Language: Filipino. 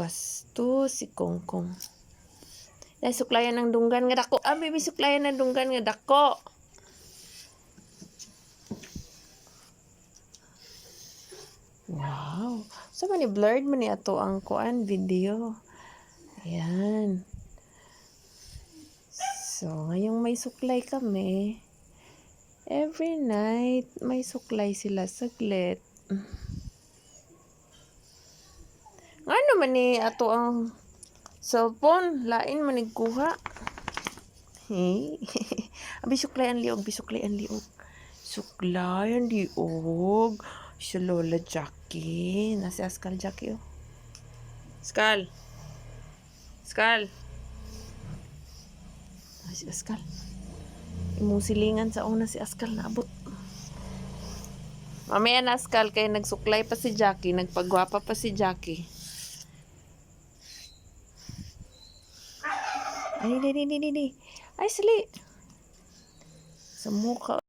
Basto si Kongkong. Dahil suklayan ng dunggan nga dako. Baby, suklayan ng dunggan nga dako. Wow. So, mani blurred man ni ato ang kuan video. Ayan. So, ngayong may suklay kami, every night, may suklay sila saglit. Ano man ni ato ang cellphone, lain man nagkuha. Hey. Bisuklayan liog, bisuklayan liog. Suklayan liog. Si Lola Jackie. Nasi Askal Jackie, oh. Askal. Askal. Si Askal. Imong silingan sa una si Askal naabot. Mamaya na Askal kay nagsuklay pa si Jackie, nagpagwapa pa si Jackie. Ay, di. Ay, sali. Sa mukha.